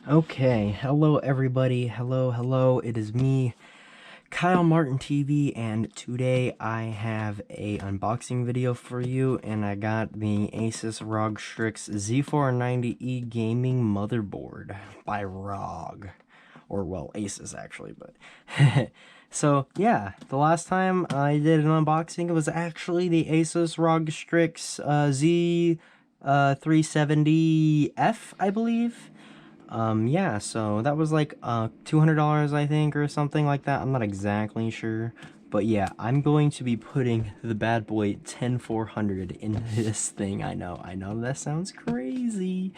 Okay, hello everybody. Hello. It is me, Kyle Martin TV, and today I have a unboxing video for you, and I got the ASUS ROG STRIX Z490E gaming motherboard by ROG, or well, ASUS actually, but so yeah, the last time I did an unboxing, it was actually the ASUS ROG STRIX Z370F, I believe. Yeah, so that was like $200, I think, or something like that. I'm not exactly sure. But yeah, I'm going to be putting the bad boy 10400 in this thing. I know that sounds crazy.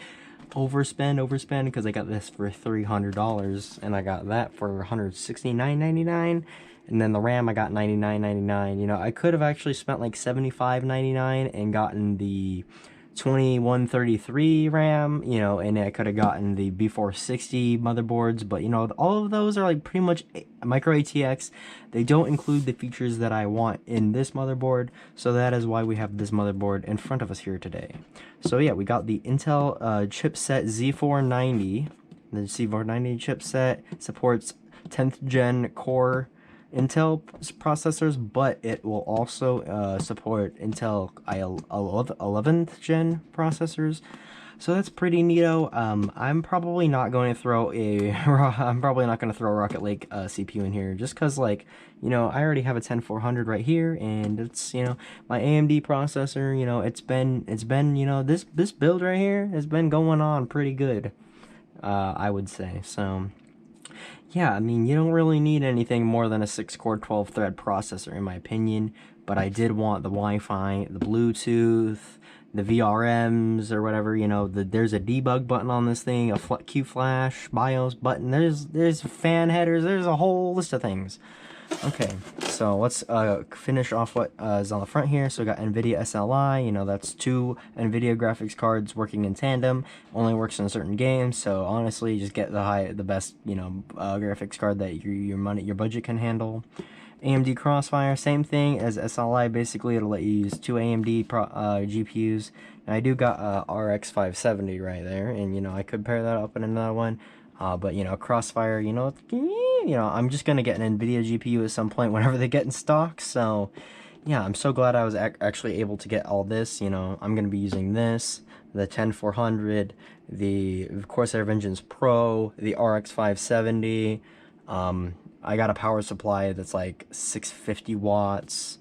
Overspend, because I got this for $300, and I got that for $169.99. And then the RAM I got $99.99. You know, I could have actually spent like $75.99 and gotten the 2133 RAM, you know, and I could have gotten the B460 motherboards, but you know, all of those are like pretty much micro ATX. They don't include the features that I want in this motherboard, so that is why we have this motherboard in front of us here today. So yeah, we got the Intel chipset Z490. The Z490 chipset supports 10th gen core Intel processors, but it will also support Intel 11th gen processors. So that's pretty neato. I'm probably not going to throw a Rocket Lake CPU in here, just cause, like, you know, I already have a 10400 right here, and it's, you know, my AMD processor. You know, it's been you know, this build right here has been going on pretty good, I would say. So yeah, I mean, you don't really need anything more than a 6-core 12-thread processor, in my opinion, but I did want the Wi-Fi, the Bluetooth, the VRMs, or whatever, you know. There's a debug button on this thing, a Q-Flash, BIOS button, there's fan headers, there's a whole list of things. Okay, so let's finish off what is on the front here. So we got Nvidia Sli, you know, that's two Nvidia graphics cards working in tandem. Only works in certain games, so honestly, just get the best, you know, graphics card that your budget can handle. AMD Crossfire, same thing as SLI. Basically, it'll let you use two AMD GPUs. And I do got RX 570 right there, and you know, I could pair that up in another one. But you know, Crossfire, you know, I'm just gonna get an Nvidia GPU at some point whenever they get in stock. So yeah, I'm so glad I was actually able to get all this. You know, I'm gonna be using this, the 10400, the Corsair Vengeance Pro, the RX 570. I got a power supply that's like 650 watts.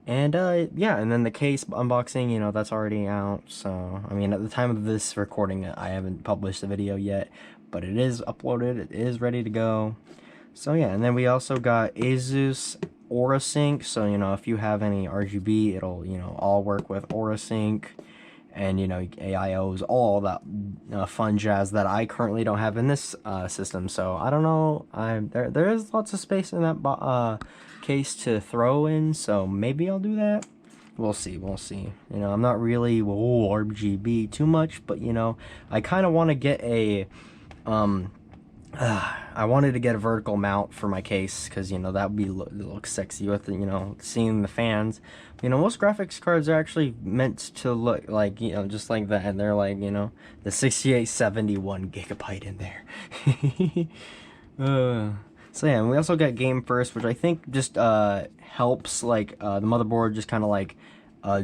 And yeah, and then the case unboxing, you know, that's already out. So I mean, at the time of this recording, I haven't published the video yet, but it is uploaded, it is ready to go. So yeah, and then we also got ASUS Sync. So you know, if you have any RGB, it'll, you know, all work with Sync. And you know, AIOs, all that fun jazz that I currently don't have in this system. So I don't know, there is lots of space in that case to throw in, so maybe I'll do that. We'll see. You know, I'm not really RGB too much, but you know, I kind of want to get a I wanted to get a vertical mount for my case, because you know, that would be look sexy with, you know, seeing the fans. You know, most graphics cards are actually meant to look like, you know, just like that, and they're like, you know, the 6871 gigabyte in there. So yeah, and we also got Game First, which I think just helps, like, the motherboard just kind of like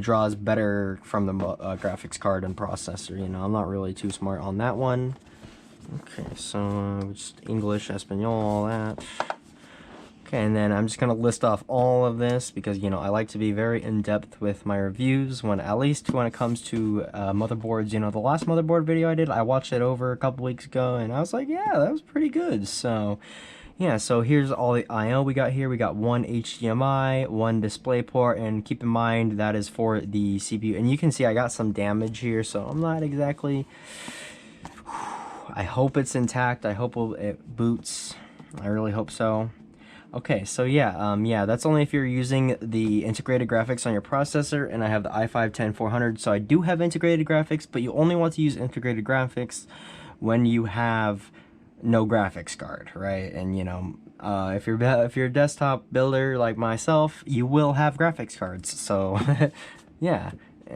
draws better from the graphics card and processor. You know, I'm not really too smart on that one. Okay, so just English, Espanol, all that. Okay, and then I'm just gonna list off all of this because, you know, I like to be very in-depth with my reviews, at least when it comes to motherboards. You know, the last motherboard video I did, I watched it over a couple weeks ago, and I was like, yeah, that was pretty good. So yeah, so here's all the I/O we got here. We got one HDMI, one DisplayPort, and keep in mind that is for the CPU. And you can see I got some damage here, so I'm not exactly... I hope it's intact. I hope it boots. I really hope so. Okay, so yeah, yeah, that's only if you're using the integrated graphics on your processor, and I have the i5 10400, so I do have integrated graphics, but you only want to use integrated graphics when you have no graphics card, right? And you know, if you're a desktop builder like myself, you will have graphics cards. So yeah,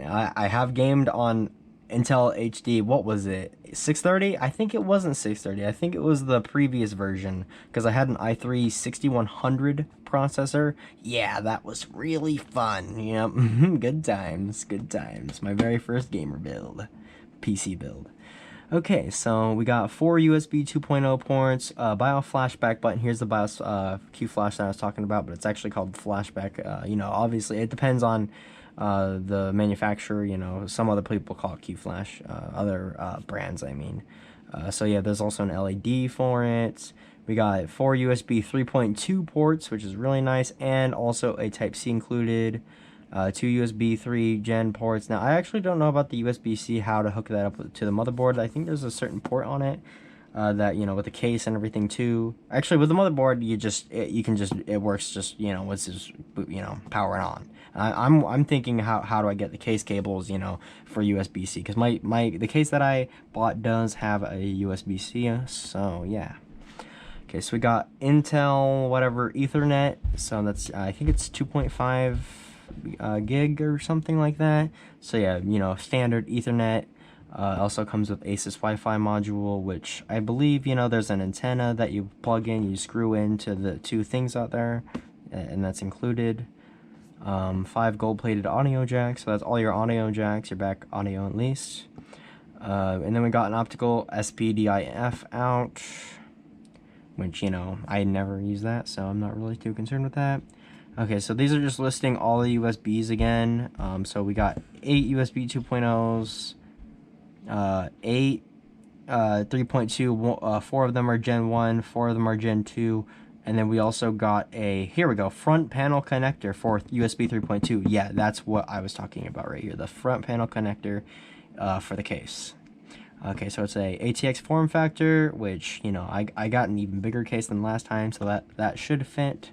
I have gamed on Intel HD, what was it? 630? I think it wasn't 630. I think it was the previous version because I had an i3 6100 processor. Yeah, that was really fun. Yep. Good times, good times. My very first gamer build, PC build. Okay, so we got 4 USB 2.0 ports, BIOS flashback button. Here's the BIOS Q flash that I was talking about, but it's actually called flashback. You know, obviously it depends on the manufacturer. You know, some other people call it Q flash, other brands, I mean. So yeah, there's also an LED for it. We got 4 USB 3.2 ports, which is really nice, and also a Type-C included. 2 USB 3 gen ports. Now, I actually don't know about the USB-C, how to hook that up to the motherboard. I think there's a certain port on it that, you know, with the case and everything too. Actually, with the motherboard, it works just, you know, with just, you know, powering on. I'm thinking how do I get the case cables, you know, for USB-C, because the case that I bought does have a USB-C, so yeah. Okay, so we got Intel whatever Ethernet, so that's I think it's 2.5 gig or something like that. So yeah, you know, standard Ethernet. Also comes with ASUS Wi-Fi module, which I believe, you know, there's an antenna that you plug in, you screw into the 2 things out there, and that's included. 5 gold-plated audio jacks, so that's all your audio jacks, your back audio at least. And then we got an optical SPDIF out, which, you know, I never use that, so I'm not really too concerned with that. Okay, so these are just listing all the USBs again. So we got 8 USB 2.0s, 8 3.2, 4 of them are Gen 1, 4 of them are Gen 2, and then we also got a, here we go, front panel connector for USB 3.2. Yeah, that's what I was talking about right here, the front panel connector for the case. Okay, so it's a ATX form factor, which, you know, I got an even bigger case than last time, so that should fit.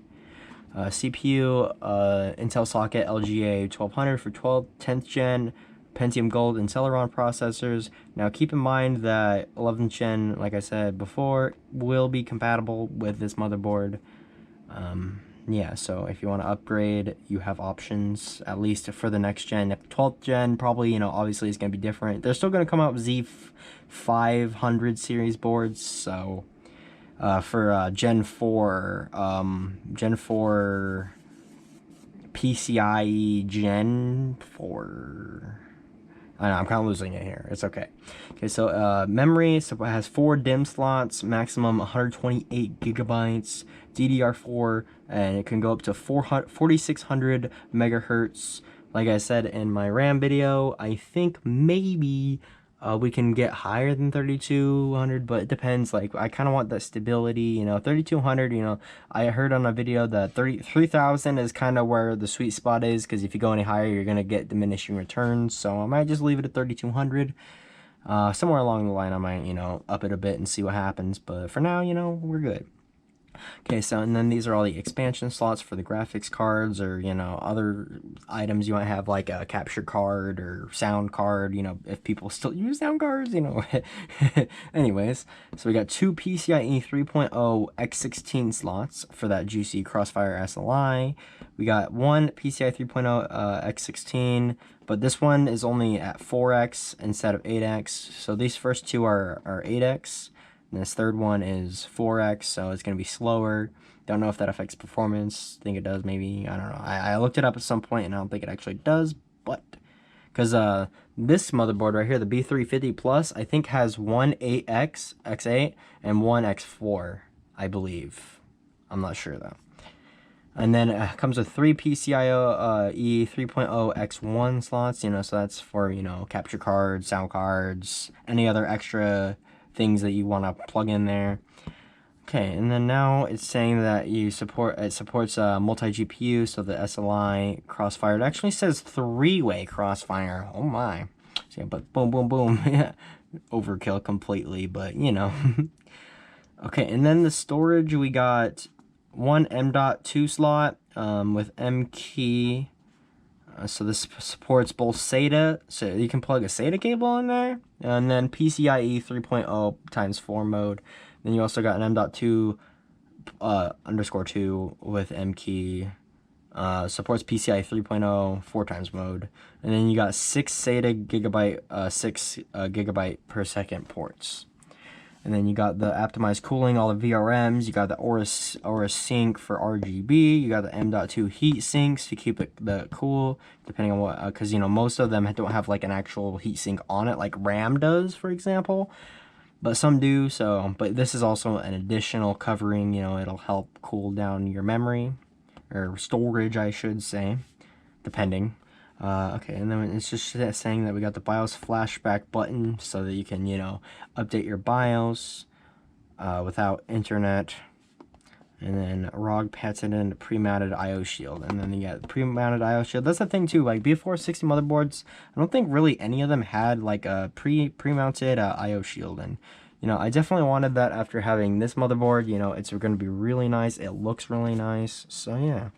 CPU, Intel socket LGA 1200 for 10th gen Pentium Gold and Celeron processors. Now keep in mind that 11th gen, like I said before, will be compatible with this motherboard. Yeah, so if you want to upgrade, you have options, at least for the next gen. If 12th gen, probably, you know, obviously is going to be different. They're still going to come out with Z500 series boards, so for Gen 4 PCIe Gen 4. I know, I'm kind of losing it here. It's okay. Okay, so memory, so it has 4 DIMM slots, maximum 128 gigabytes, DDR4, and it can go up to 4600 megahertz. Like I said in my RAM video, I think maybe we can get higher than 3200, but it depends. Like, I kind of want that stability, you know. 3200, you know, I heard on a video that 3000 is kind of where the sweet spot is, because if you go any higher, you're gonna get diminishing returns. So I might just leave it at 3200. Somewhere along the line, I might, you know, up it a bit and see what happens. But for now, you know, we're good. Okay, so and then these are all the expansion slots for the graphics cards, or, you know, other items you might have, like a capture card or sound card, you know, if people still use sound cards, you know. Anyways, so we got 2 PCIe 3.0 X16 slots for that juicy Crossfire SLI. We got 1 PCIe 3.0 X16, but this one is only at 4X instead of 8X. So these first 2 are 8X. And this third one is 4X, so it's going to be slower. Don't know if that affects performance. Think it does, maybe. I don't know. I looked it up at some point, and I don't think it actually does, but because this motherboard right here, the B350 Plus, I think has 1 8X, X8, and 1 X4, I believe. I'm not sure, though. And then it comes with 3 PCIe 3.0 X1 slots, you know, so that's for, you know, capture cards, sound cards, any other extra things that you want to plug in there. Okay, and then now it's saying that it supports multi-GPU, so the SLI Crossfire. It actually says 3-way Crossfire. Oh my. So, yeah, but boom, boom, boom. Yeah, overkill completely, but you know. Okay, and then the storage, we got 1 M.2 slot with M key. So this supports both SATA, so you can plug a SATA cable in there, and then PCIe 3.0 times 4 mode. Then you also got an M.2 _2 with M key, Supports PCI 3.0 4x mode, and then you got 6 SATA gigabyte 6 gigabyte per second ports. And then you got the optimized cooling, all the VRMs. You got the Aorus Sync for RGB. You got the M.2 heat sinks to keep it cool, depending on what, because you know most of them don't have like an actual heat sink on it, like RAM does, for example. But some do. So, but this is also an additional covering. You know, it'll help cool down your memory or storage, I should say, depending. Okay, and then it's just saying that we got the BIOS flashback button so that you can, you know, update your BIOS without internet. And then ROG patented pre-mounted I/O shield. And then you got pre-mounted I/O shield. That's the thing too, like B460 motherboards, I don't think really any of them had like a pre-mounted I/O shield. And, you know, I definitely wanted that after having this motherboard. You know, it's going to be really nice. It looks really nice. So, yeah.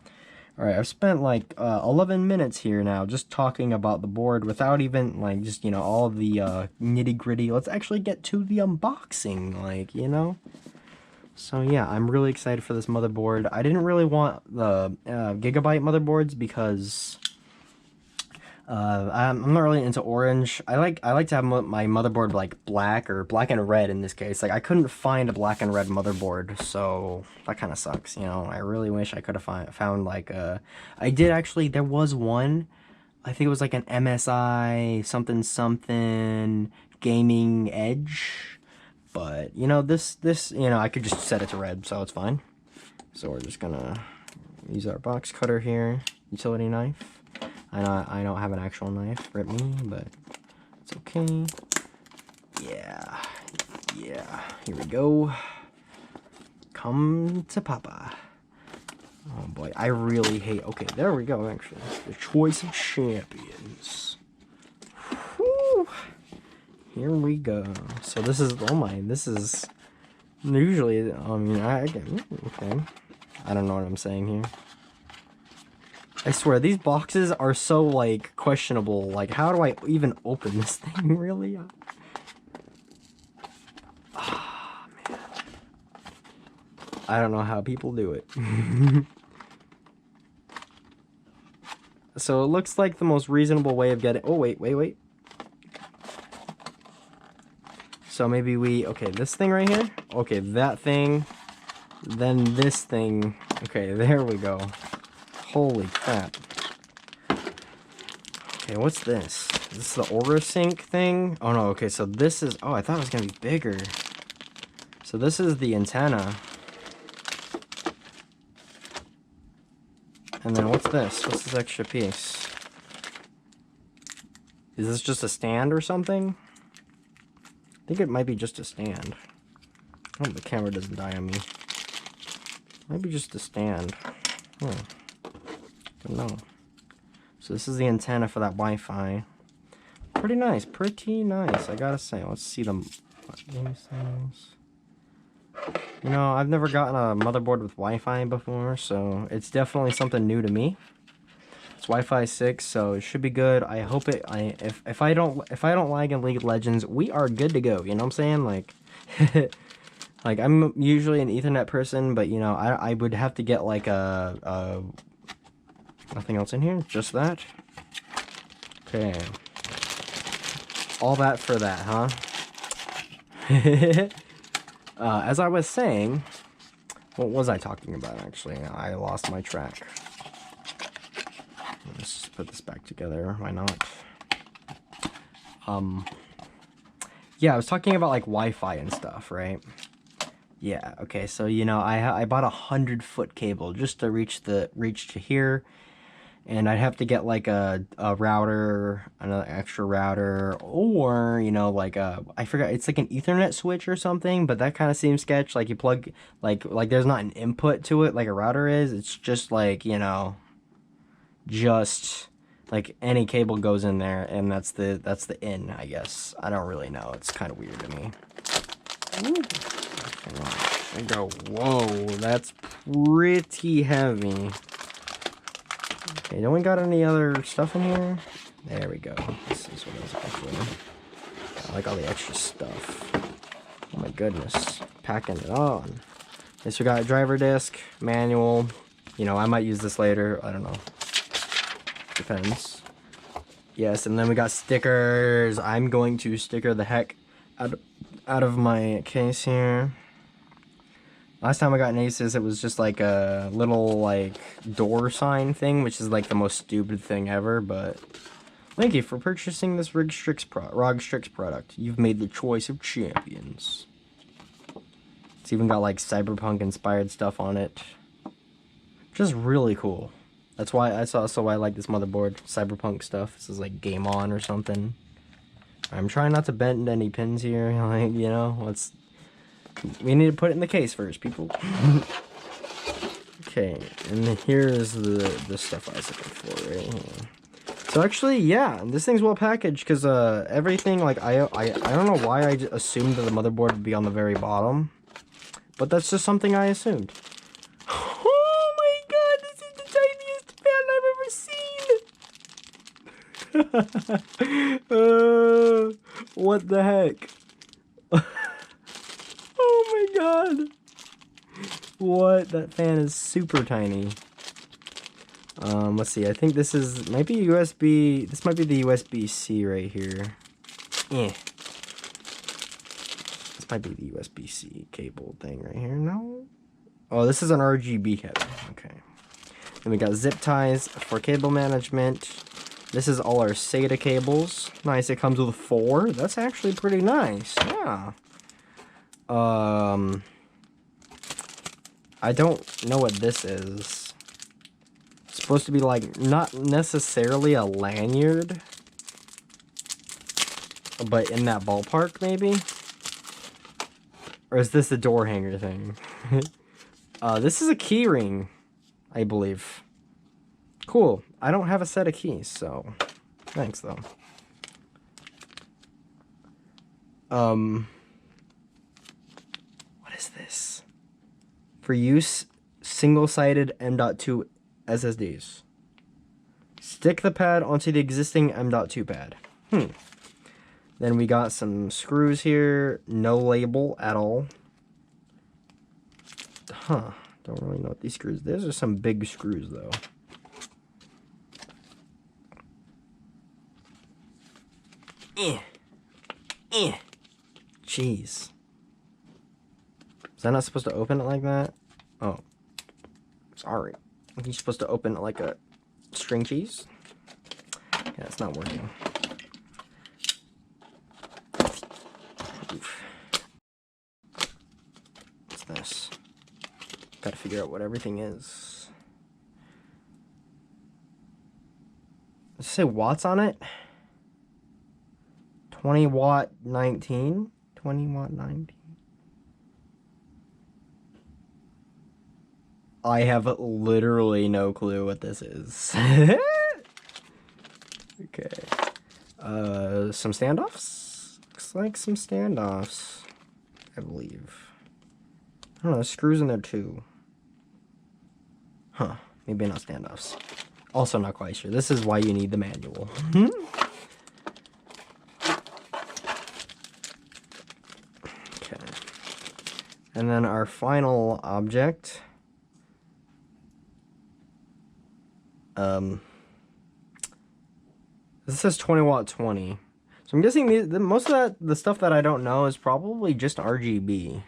Alright, I've spent like 11 minutes here now just talking about the board without even like just, you know, all of the nitty gritty. Let's actually get to the unboxing, like, you know. So yeah, I'm really excited for this motherboard. I didn't really want the gigabyte motherboards because I'm not really into orange. I like to have my motherboard like black or black and red in this case. Like I couldn't find a black and red motherboard, so that kind of sucks. You know, I really wish I could have found like I did actually. There was one. I think it was like an MSI something gaming edge, but you know this you know I could just set it to red, so it's fine. So we're just gonna use our box cutter here, utility knife. I don't have an actual knife, rip me, but it's okay. Yeah, here we go. Come to Papa. Oh boy, I really hate, okay, there we go, actually. The choice of champions. Whew. Here we go. So this is, oh my, this is, usually, I mean, okay. I don't know what I'm saying here. I swear, these boxes are so, like, questionable. Like, how do I even open this thing, really? Ah, man. I don't know how people do it. So, it looks like the most reasonable way of getting... Oh, wait. So, maybe we... Okay, this thing right here. Okay, that thing. Then this thing. Okay, there we go. Holy crap. Okay, what's this? Is this the AuraSync thing? Oh no, okay, so this is... Oh, I thought it was going to be bigger. So this is the antenna. And then what's this? What's this extra piece? Is this just a stand or something? I think it might be just a stand. Oh, the camera doesn't die on me. Might be just a stand. Don't know. So this is the antenna for that Wi-Fi. Pretty nice, I gotta say. Let's see them. You know, I've never gotten a motherboard with Wi-Fi before, so it's definitely something new to me. It's Wi-Fi 6, so it should be good. I hope it. If I don't lag in League of Legends, we are good to go. You know what I'm saying? Like, like I'm usually an Ethernet person, but you know, I would have to get like a nothing else in here, just that. Okay. All that for that, huh? As I was saying, what was I talking about, actually? I lost my track. Let's just put this back together. Why not? Yeah, I was talking about, like, Wi-Fi and stuff, right? Yeah, okay, so, you know, I bought a 100-foot cable just to reach to here. And I'd have to get like a router, another extra router, or, you know, like I forgot, it's like an Ethernet switch or something, but that kind of seems sketch. Like you plug, like there's not an input to it like a router is. It's just like, you know, just like any cable goes in there, and that's the in, I guess. I don't really know. It's kind of weird to me. I go, whoa, that's pretty heavy. Okay, don't we got any other stuff in here? There we go. This is what I was actually. I like all the extra stuff. Oh my goodness. Packing it on. Okay, so we got a driver disc, manual, You know, I might use this later. I don't know. Depends. Yes, and then we got stickers. I'm going to sticker the heck out of my case here. Last time I got an ASUS, it was just like a little like door sign thing, which is like the most stupid thing ever, but thank you for purchasing this ROG Strix product. You've made the choice of champions. It's even got like cyberpunk inspired stuff on it. Just really cool. That's also why I like this motherboard. Cyberpunk stuff. This is like Game On or something. I'm trying not to bend any pins here. Like, you know, we need to put it in the case first, people. Okay, and here's the stuff I was looking for right here. So actually, yeah, this thing's well packaged because everything, like I don't know why I assumed that the motherboard would be on the very bottom, but that's just something I assumed. Oh my god, this is the tiniest fan I've ever seen. What the heck? Oh my god. What? That fan is super tiny. Let's see. I think this might be USB. This might be the USB-C right here. This might be the USB-C cable thing right here. No. Oh, this is an RGB cable. Okay. Then we got zip ties for cable management. This is all our SATA cables. Nice. It comes with 4. That's actually pretty nice. Yeah. I don't know what this is. It's supposed to be like, not necessarily a lanyard, but in that ballpark maybe? Or is this the door hanger thing? This is a key ring, I believe. Cool. I don't have a set of keys, so thanks though. What is this? For use, single-sided M.2 SSDs. Stick the pad onto the existing M.2 pad. Then we got some screws here. No label at all. Huh. Don't really know what these screws. These are some big screws, though. Jeez. Is that not supposed to open it like that? Oh. Sorry. You're supposed to open it like a string cheese? Yeah, it's not working. Oof. What's this? Gotta figure out what everything is. Does it say watts on it? 20 watt 19? 20 watt 19? I have literally no clue what this is. Okay. Some standoffs? Looks like some standoffs, I believe. I don't know, there's screws in there too. Huh, maybe not standoffs. Also not quite sure. This is why you need the manual. Okay. And then our final object. This says 20 watt 20. So I'm guessing most of the stuff that I don't know is probably just RGB.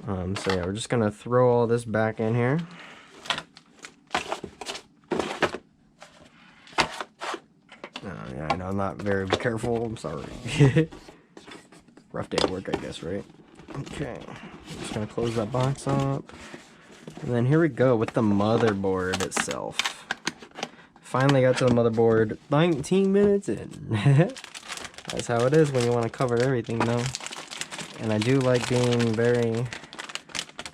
So yeah, we're just gonna throw all this back in here. Yeah, I know I'm not very careful. I'm sorry. Rough day at work, I guess, right? Okay, I'm just gonna close that box up. And then here we go with the motherboard itself. Finally got to the motherboard 19 minutes in. That's how it is when you want to cover everything, though. And I do like being very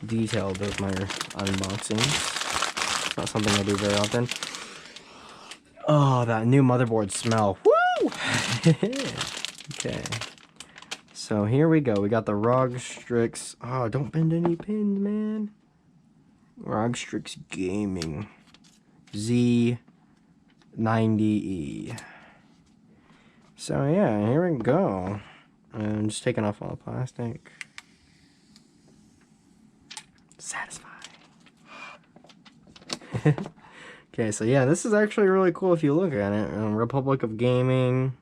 detailed with my unboxings. It's not something I do very often. Oh, that new motherboard smell. Woo! Okay. So here we go. We got the ROG Strix. Oh, don't bend any pins, man. ROG Strix Gaming Z490. So yeah, here we go. I'm just taking off all the plastic. Satisfying. Okay, so yeah, this is actually really cool if you look at it. Republic of Gaming,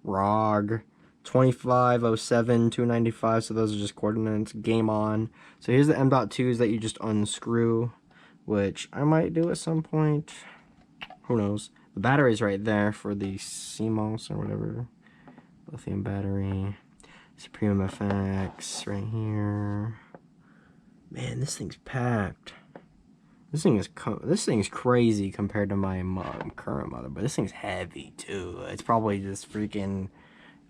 ROG 2507 295, so those are just coordinates. Game on. So here's the M.2s that you just unscrew, which I might do at some point. Who knows? The battery's right there for the CMOS or whatever. Lithium battery. Supreme FX right here. Man, this thing's packed. This thing's crazy compared to my current motherboard. This thing's heavy too. It's probably this freaking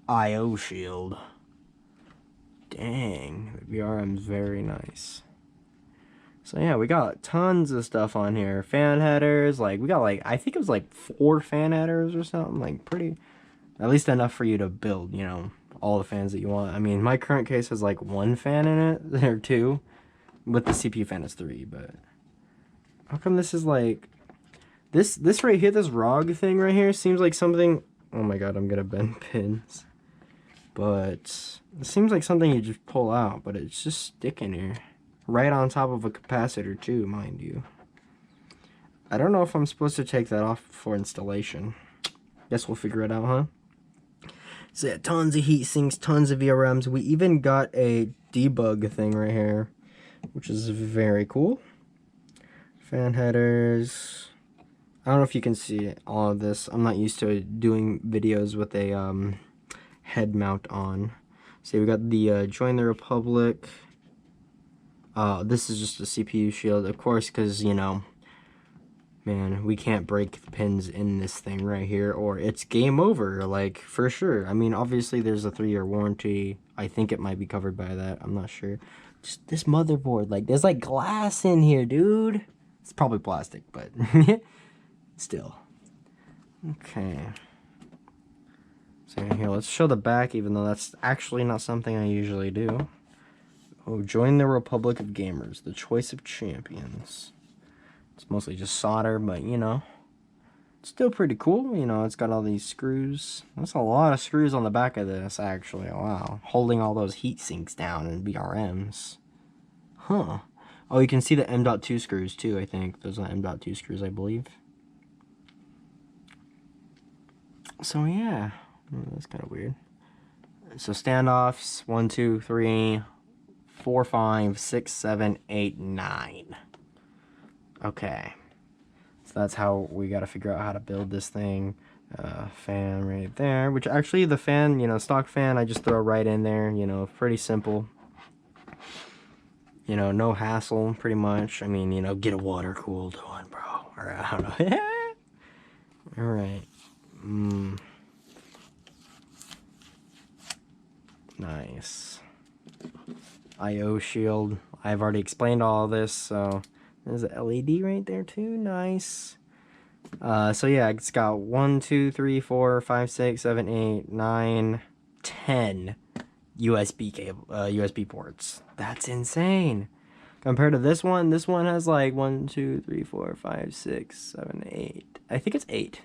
I/O shield. Dang, the VRM's very nice. So yeah, we got tons of stuff on here. Fan headers, like we got like I think it was like 4 fan headers or something. Like pretty, at least enough for you to build, you know, all the fans that you want. I mean, my current case has like 1 fan in it, or 2, with the CPU fan is 3. But how come this is like this right here? This ROG thing right here seems like something. Oh my god, I'm gonna bend pins. But it seems like something you just pull out, but it's just sticking here. Right on top of a capacitor too, mind you. I don't know if I'm supposed to take that off for installation. Guess we'll figure it out, huh? So yeah, tons of heat sinks, tons of VRMs. We even got a debug thing right here, which is very cool. Fan headers. I don't know if you can see all of this. I'm not used to doing videos with a head mount on. So we got the Join the Republic. This is just a CPU shield, of course, because, you know, man, we can't break the pins in this thing right here, or it's game over, like, for sure. I mean, obviously, there's a 3-year warranty. I think it might be covered by that. I'm not sure. Just this motherboard, like, there's, like, glass in here, dude. It's probably plastic, but still. Okay. So here, let's show the back, even though that's actually not something I usually do. Oh, join the Republic of Gamers, the choice of champions. It's mostly just solder, but, you know, it's still pretty cool. You know, it's got all these screws. That's a lot of screws on the back of this, actually. Wow. Holding all those heat sinks down and VRMs. Huh. Oh, you can see the M.2 screws, too, I think. Those are M.2 screws, I believe. So, yeah. That's kind of weird. So, standoffs. 1, 2, 3... 4, 5, 6, 7, 8, 9. Okay. So that's how we got to figure out how to build this thing. Fan right there. Which actually the fan, you know, stock fan, I just throw right in there. You know, pretty simple. You know, no hassle, pretty much. I mean, you know, get a water-cooled one, bro. Or I don't know. Alright. Nice. I/O shield. I've already explained all of this, so there's an LED right there too. Nice. So yeah, it's got 1, 2, 3, 4, 5, 6, 7, 8, 9, 10 USB cable, USB ports. That's insane. Compared to this one has like 1, 2, 3, 4, 5, 6, 7, 8. I think it's 8.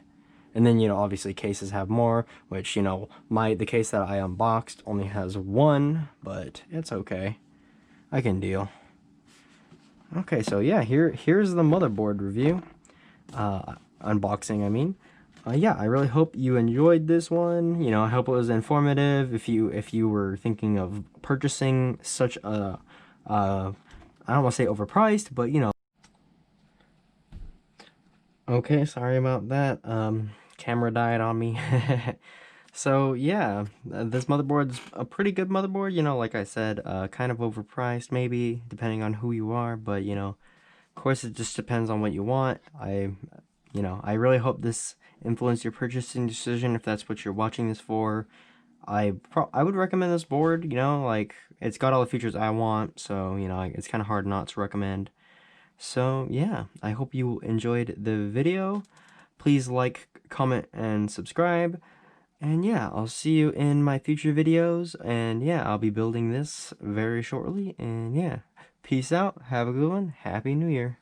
And then, you know, obviously cases have more, which, you know, the case that I unboxed only has 1, but it's okay. I can deal. Okay, so yeah, here's the motherboard review. Unboxing, I mean. Yeah, I really hope you enjoyed this one. You know, I hope it was informative. If you were thinking of purchasing such a, I don't want to say overpriced, but, you know. Okay, sorry about that. Camera died on me. So yeah, this motherboard's a pretty good motherboard. You know, like I said, kind of overpriced maybe, depending on who you are. But, you know, of course, it just depends on what you want. I really hope this influenced your purchasing decision if that's what you're watching this for. I would recommend this board. You know, like, it's got all the features I want. So, you know, it's kind of hard not to recommend. So yeah, I hope you enjoyed the video. Please like, comment, and subscribe. And yeah, I'll see you in my future videos. And yeah, I'll be building this very shortly. And yeah, peace out. Have a good one. Happy New Year.